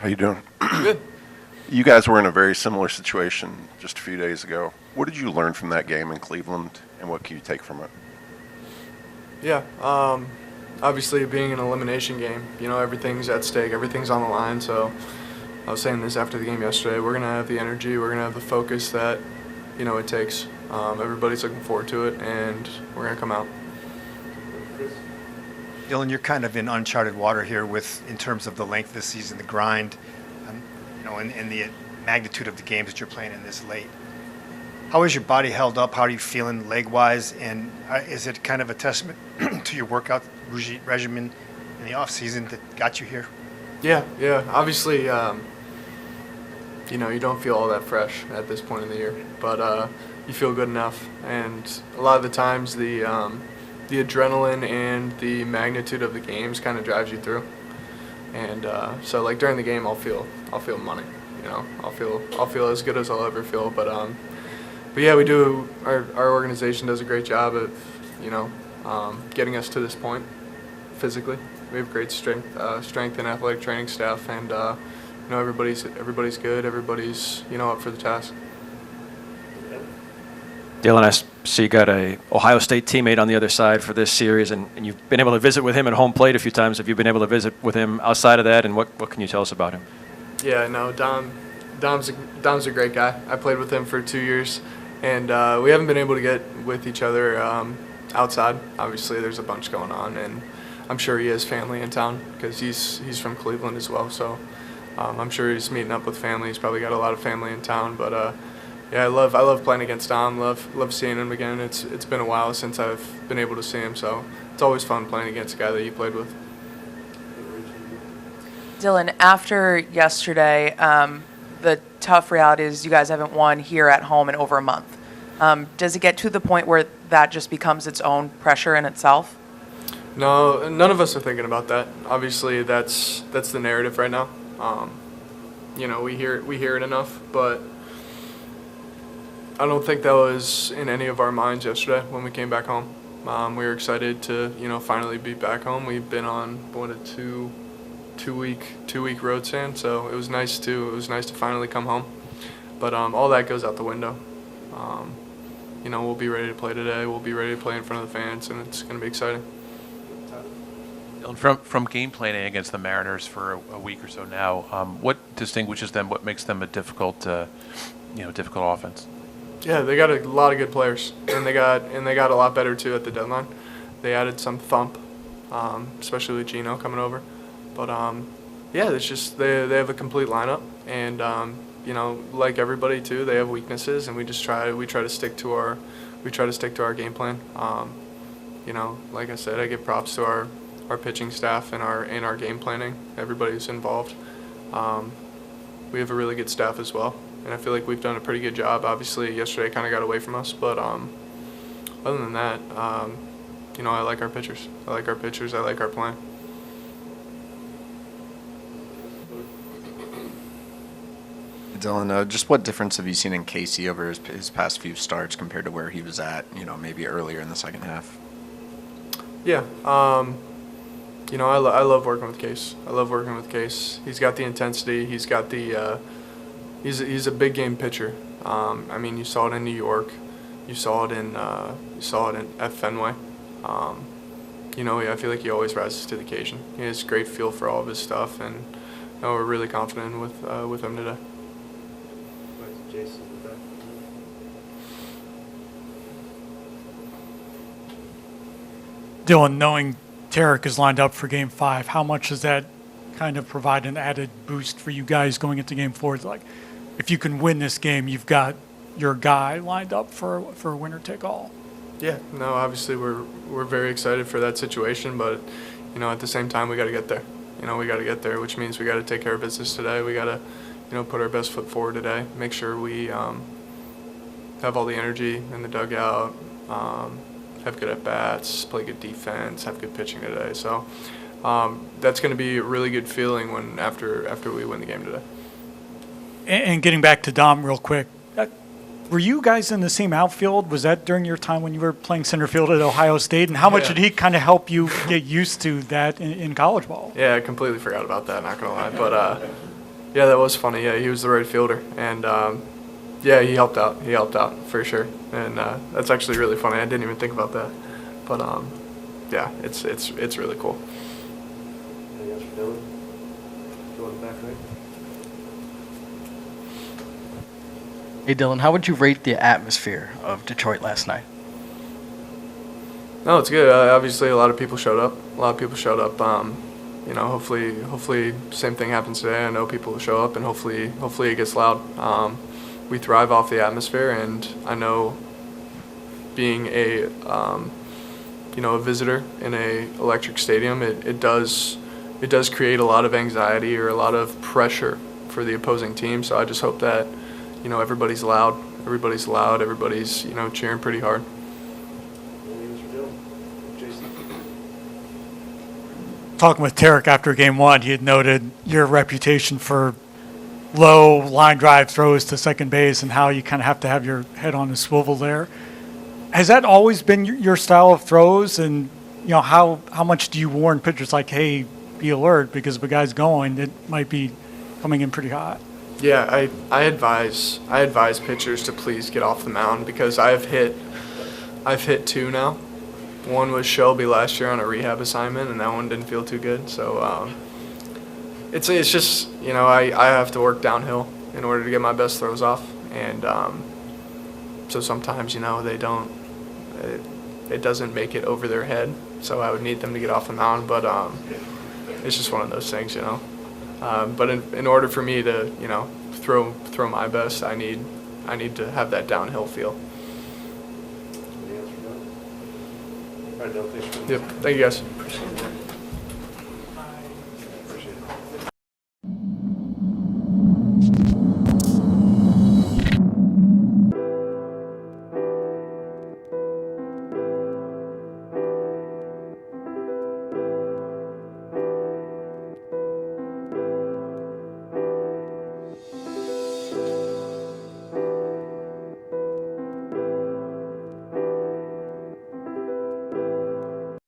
How you doing? Good. You guys were in a very similar situation just a few days ago. What did you learn from that game in Cleveland, and what can you take from it? Yeah. Obviously, being an elimination game, everything's at stake, everything's on the line. So I was saying this after the game yesterday. We're gonna have the energy, we're gonna have the focus that it takes. Everybody's looking forward to it, and we're gonna come out. Dillon, you're kind of in uncharted water here in terms of the length of the season, the grind, and the magnitude of the games that you're playing in this late. How is your body held up? How are you feeling leg-wise? And is it kind of a testament to your workout regimen in the off-season that got you here? Yeah. Obviously, you don't feel all that fresh at this point in the year, but you feel good enough. And a lot of the times, the adrenaline and the magnitude of the games kind of drives you through. And so, like during the game, I'll feel money. I'll feel as good as I'll ever feel. But yeah, we do. Our organization does a great job of getting us to this point physically. We have great strength and athletic training staff, and everybody's good. Everybody's up for the task. Dillon, I see you got a Ohio State teammate on the other side for this series, and you've been able to visit with him at home plate a few times. Have you been able to visit with him outside of that, and what can you tell us about him? Yeah, no, Dom's a great guy. I played with him for 2 years, and we haven't been able to get with each other outside. Obviously, there's a bunch going on, and I'm sure he has family in town because he's from Cleveland as well. So I'm sure he's meeting up with family. He's probably got a lot of family in town, but. Yeah, I love playing against Dom. Love seeing him again. It's been a while since I've been able to see him, so it's always fun playing against a guy that you played with. Dillon, after yesterday, the tough reality is you guys haven't won here at home in over a month. Does it get to the point where that just becomes its own pressure in itself? No, none of us are thinking about that. Obviously, that's the narrative right now. We hear it enough, but. I don't think that was in any of our minds yesterday when we came back home. We were excited to, finally be back home. We've been on a two week road stand, so it was nice to finally come home. But all that goes out the window. We'll be ready to play today. We'll be ready to play in front of the fans, and it's going to be exciting. From game planning against the Mariners for a week or so now, what distinguishes them? What makes them a difficult offense? Yeah, they got a lot of good players, and they got a lot better too at the deadline. They added some thump, especially with Gino coming over. But yeah, it's just they have a complete lineup, and like everybody too, they have weaknesses, and we try to stick to our game plan. Like I said, I give props to our pitching staff and our game planning. Everybody's involved. We have a really good staff as well. And I feel like we've done a pretty good job. Obviously, yesterday kind of got away from us, but other than that, I like our pitchers. I like our plan. Dillon, just what difference have you seen in Casey over his past few starts compared to where he was at, maybe earlier in the second half? Yeah, I love working with Case. He's got the intensity. He's got the he's a big game pitcher. You saw it in New York. You saw it at Fenway. I feel like he always rises to the occasion. He has great feel for all of his stuff, and we're really confident with him today. Dillon, knowing Tarek is lined up for Game 5, how much does that kind of provide an added boost for you guys going into Game 4? It's like, if you can win this game, you've got your guy lined up for a winner-take-all. Yeah, no, obviously we're very excited for that situation, but at the same time we got to get there. We got to get there, which means we got to take care of business today. We got to put our best foot forward today. Make sure we have all the energy in the dugout, have good at bats, play good defense, have good pitching today. So that's going to be a really good feeling when after we win the game today. And getting back to Dom real quick, were you guys in the same outfield? Was that during your time when you were playing center field at Ohio State? And how much did he kind of help you get used to that in college ball? Yeah, I completely forgot about that, not going to lie. But Yeah, that was funny. Yeah, he was the right fielder, and yeah, he helped out. He helped out for sure, and that's actually really funny. I didn't even think about that, but yeah, it's really cool. Anything else for Dillon? Go in the back right. Hey Dylan, how would you rate the atmosphere of Detroit last night? No, it's good. Obviously, a lot of people showed up. You know, hopefully, same thing happens today. I know people will show up, and hopefully, it gets loud. We thrive off the atmosphere, and I know being a you know, a visitor in a electric stadium, it does create a lot of anxiety or a lot of pressure for the opposing team. So I just hope that, you know, everybody's loud, you know, cheering pretty hard. Anything else for Dillon? Jason? Talking with Tarek after game one, he had noted your reputation for low line drive throws to second base and how you kind of have to have your head on the swivel there. Has that always been your style of throws? And, you know, how much do you warn pitchers like, hey, be alert because if a guy's going, it might be coming in pretty hot? Yeah, I advise pitchers to please get off the mound because I've hit 2 now. One was Shelby last year on a rehab assignment, and that one didn't feel too good. So it's just, you know, I have to work downhill in order to get my best throws off, and so sometimes, you know, it doesn't make it over their head. So I would need them to get off the mound, but it's just one of those things, you know. But in order for me to, you know, throw my best, I need to have that downhill feel. Anything else for Dillon? All right, Dillon, thanks for Yep. Thank you guys.